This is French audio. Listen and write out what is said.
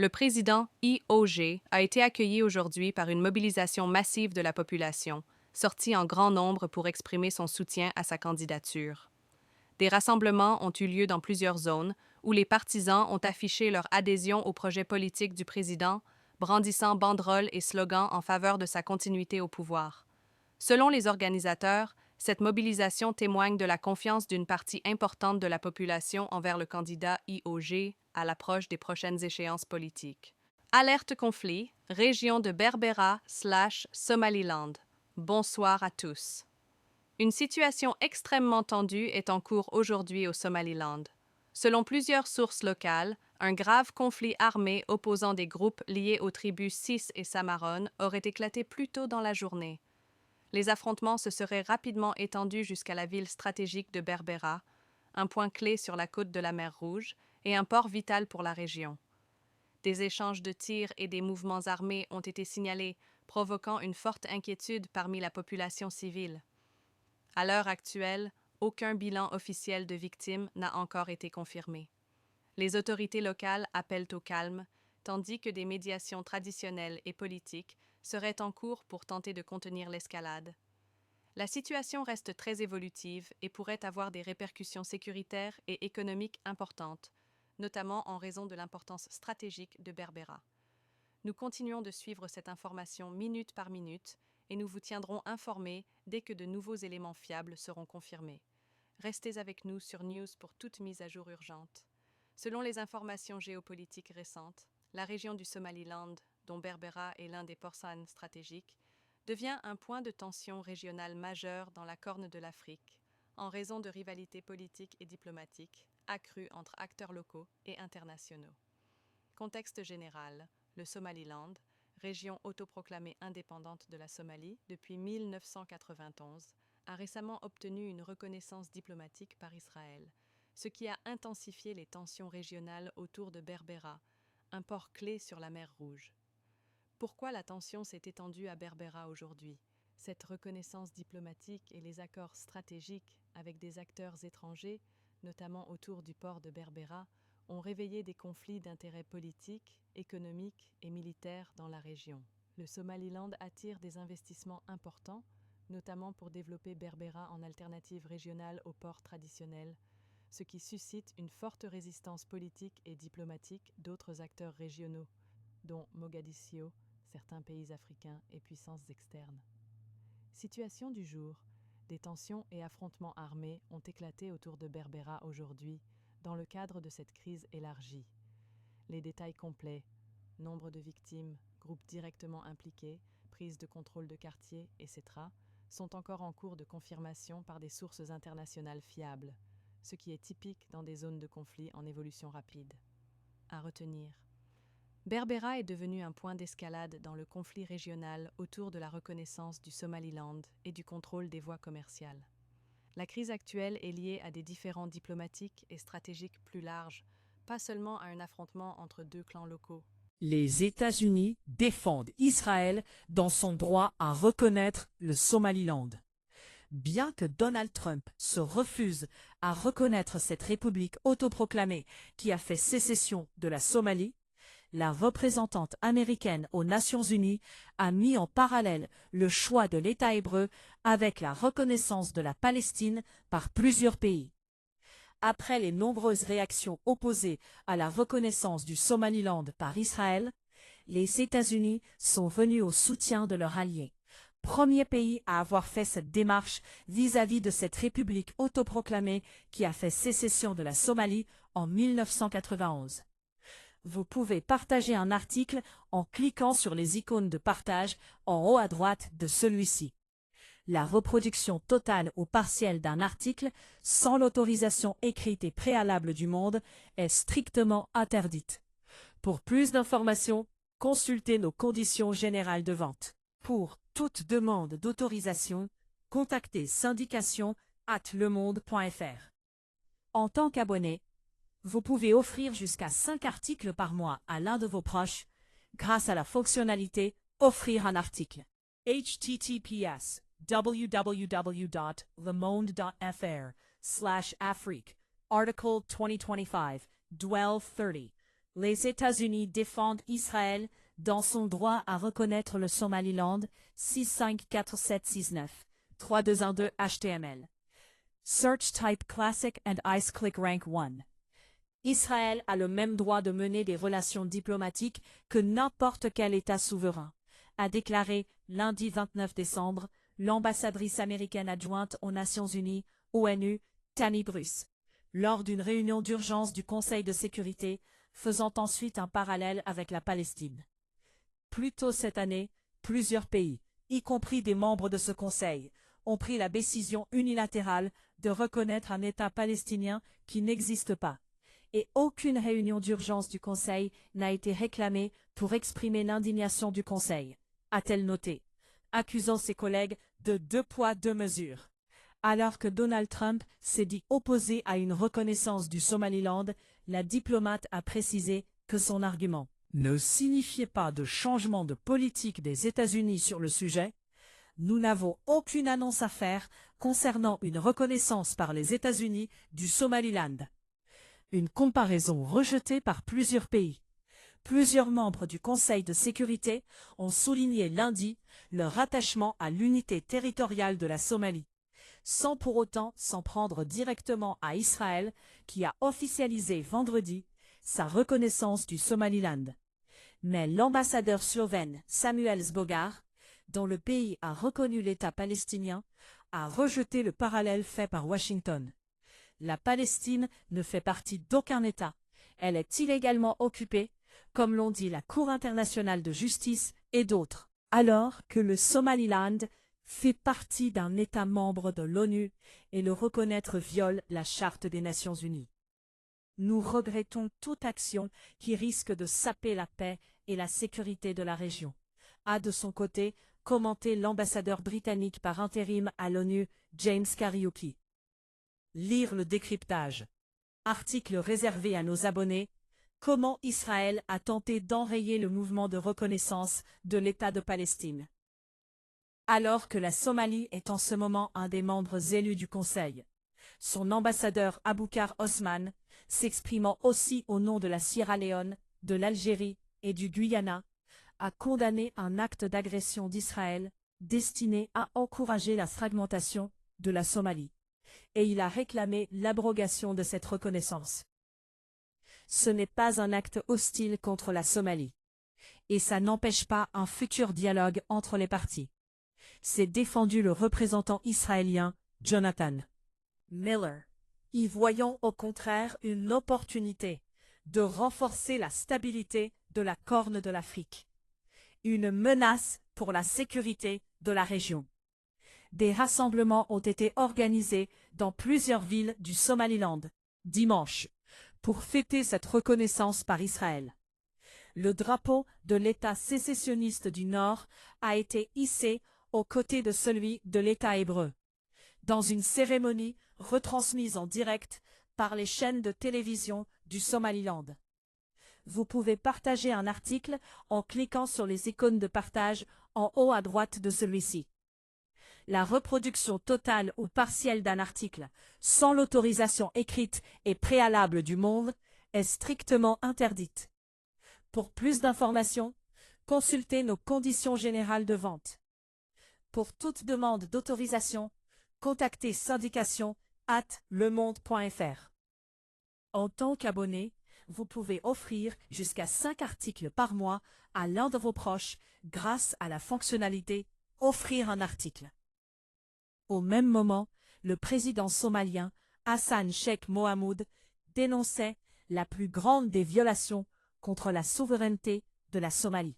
Le président IOG a été accueilli aujourd'hui par une mobilisation massive de la population, sortie en grand nombre pour exprimer son soutien à sa candidature. Des rassemblements ont eu lieu dans plusieurs zones où les partisans ont affiché leur adhésion au projet politique du président, brandissant banderoles et slogans en faveur de sa continuité au pouvoir. Selon les organisateurs, cette mobilisation témoigne de la confiance d'une partie importante de la population envers le candidat IOG à l'approche des prochaines échéances politiques. Alerte conflit, région de Berbera/Somaliland. Bonsoir à tous. Une situation extrêmement tendue est en cours aujourd'hui au Somaliland. Selon plusieurs sources locales, un grave conflit armé opposant des groupes liés aux tribus Sis et Samaron aurait éclaté plus tôt dans la journée. Les affrontements se seraient rapidement étendus jusqu'à la ville stratégique de Berbera, un point clé sur la côte de la mer Rouge et un port vital pour la région. Des échanges de tirs et des mouvements armés ont été signalés, provoquant une forte inquiétude parmi la population civile. À l'heure actuelle, aucun bilan officiel de victimes n'a encore été confirmé. Les autorités locales appellent au calme, tandis que des médiations traditionnelles et politiques seraient en cours pour tenter de contenir l'escalade. La situation reste très évolutive et pourrait avoir des répercussions sécuritaires et économiques importantes, notamment en raison de l'importance stratégique de Berbera. Nous continuons de suivre cette information minute par minute et nous vous tiendrons informés dès que de nouveaux éléments fiables seront confirmés. Restez avec nous sur News pour toute mise à jour urgente. Selon les informations géopolitiques récentes, la région du Somaliland, dont Berbera est l'un des ports stratégiques, devient un point de tension régional majeur dans la Corne de l'Afrique, en raison de rivalités politiques et diplomatiques accrues entre acteurs locaux et internationaux. Contexte général, le Somaliland, région autoproclamée indépendante de la Somalie depuis 1991, a récemment obtenu une reconnaissance diplomatique par Israël, ce qui a intensifié les tensions régionales autour de Berbera, un port clé sur la mer Rouge. Pourquoi la tension s'est étendue à Berbera aujourd'hui? Cette reconnaissance diplomatique et les accords stratégiques avec des acteurs étrangers, notamment autour du port de Berbera, ont réveillé des conflits d'intérêts politiques, économiques et militaires dans la région. Le Somaliland attire des investissements importants, notamment pour développer Berbera en alternative régionale aux ports traditionnels, ce qui suscite une forte résistance politique et diplomatique d'autres acteurs régionaux, dont Mogadiscio, certains pays africains et puissances externes. Situation du jour. Des tensions et affrontements armés ont éclaté autour de Berbera aujourd'hui, dans le cadre de cette crise élargie. Les détails complets, nombre de victimes, groupes directement impliqués, prise de contrôle de quartier, etc., sont encore en cours de confirmation par des sources internationales fiables, ce qui est typique dans des zones de conflit en évolution rapide. À retenir. Berbera est devenu un point d'escalade dans le conflit régional autour de la reconnaissance du Somaliland et du contrôle des voies commerciales. La crise actuelle est liée à des différends diplomatiques et stratégiques plus larges, pas seulement à un affrontement entre deux clans locaux. Les États-Unis défendent Israël dans son droit à reconnaître le Somaliland. Bien que Donald Trump se refuse à reconnaître cette république autoproclamée qui a fait sécession de la Somalie, la représentante américaine aux Nations Unies a mis en parallèle le choix de l'État hébreu avec la reconnaissance de la Palestine par plusieurs pays. Après les nombreuses réactions opposées à la reconnaissance du Somaliland par Israël, les États-Unis sont venus au soutien de leur allié, premier pays à avoir fait cette démarche vis-à-vis de cette république autoproclamée qui a fait sécession de la Somalie en 1991. Vous pouvez partager un article en cliquant sur les icônes de partage en haut à droite de celui-ci. La reproduction totale ou partielle d'un article sans l'autorisation écrite et préalable du monde est strictement interdite. Pour plus d'informations, consultez nos conditions générales de vente. Pour toute demande d'autorisation, contactez syndication@lemonde.fr. En tant qu'abonné, vous pouvez offrir jusqu'à 5 articles par mois à l'un de vos proches grâce à la fonctionnalité « Offrir un article ». https://www.lemonde.fr/Afrique, article 2025, Dwell 30, Les États-Unis défendent Israël dans son droit à reconnaître le Somaliland 654769 3212 HTML. Search type classic and ice click rank 1. Israël a le même droit de mener des relations diplomatiques que n'importe quel État souverain, a déclaré lundi 29 décembre l'ambassadrice américaine adjointe aux Nations Unies, ONU, Tammy Bruce, lors d'une réunion d'urgence du Conseil de sécurité, faisant ensuite un parallèle avec la Palestine. Plus tôt cette année, plusieurs pays, y compris des membres de ce Conseil, ont pris la décision unilatérale de reconnaître un État palestinien qui n'existe pas, et aucune réunion d'urgence du Conseil n'a été réclamée pour exprimer l'indignation du Conseil, a-t-elle noté, accusant ses collègues de deux poids deux mesures. Alors que Donald Trump s'est dit opposé à une reconnaissance du Somaliland, la diplomate a précisé que son argument ne signifiait pas de changement de politique des États-Unis sur le sujet. Nous n'avons aucune annonce à faire concernant une reconnaissance par les États-Unis du Somaliland. Une comparaison rejetée par plusieurs pays. Plusieurs membres du Conseil de sécurité ont souligné lundi leur attachement à l'unité territoriale de la Somalie, sans pour autant s'en prendre directement à Israël, qui a officialisé vendredi sa reconnaissance du Somaliland. Mais l'ambassadeur slovène Samuel Zbogar, dont le pays a reconnu l'État palestinien, a rejeté le parallèle fait par Washington. La Palestine ne fait partie d'aucun État. Elle est illégalement occupée, comme l'ont dit la Cour internationale de justice et d'autres, alors que le Somaliland fait partie d'un État membre de l'ONU et le reconnaître viole la Charte des Nations Unies. Nous regrettons toute action qui risque de saper la paix et la sécurité de la région, a de son côté commenté l'ambassadeur britannique par intérim à l'ONU, James Kariuki. Lire le décryptage. Article réservé à nos abonnés. Comment Israël a tenté d'enrayer le mouvement de reconnaissance de l'État de Palestine. Alors que la Somalie est en ce moment un des membres élus du Conseil, son ambassadeur Aboukar Osman, s'exprimant aussi au nom de la Sierra Leone, de l'Algérie et du Guyana, a condamné un acte d'agression d'Israël destiné à encourager la fragmentation de la Somalie, et il a réclamé l'abrogation de cette reconnaissance. Ce n'est pas un acte hostile contre la Somalie, et ça n'empêche pas un futur dialogue entre les parties. C'est défendu le représentant israélien Jonathan Miller, y voyant au contraire une opportunité de renforcer la stabilité de la Corne de l'Afrique, une menace pour la sécurité de la région. Des rassemblements ont été organisés dans plusieurs villes du Somaliland, dimanche, pour fêter cette reconnaissance par Israël. Le drapeau de l'État sécessionniste du Nord a été hissé aux côtés de celui de l'État hébreu, dans une cérémonie retransmise en direct par les chaînes de télévision du Somaliland. Vous pouvez partager un article en cliquant sur les icônes de partage en haut à droite de celui-ci. La reproduction totale ou partielle d'un article, sans l'autorisation écrite et préalable du monde, est strictement interdite. Pour plus d'informations, consultez nos conditions générales de vente. Pour toute demande d'autorisation, contactez syndication@lemonde.fr. En tant qu'abonné, vous pouvez offrir jusqu'à 5 articles par mois à l'un de vos proches grâce à la fonctionnalité « Offrir un article ». Au même moment, le président somalien Hassan Sheikh Mohamud dénonçait la plus grande des violations contre la souveraineté de la Somalie.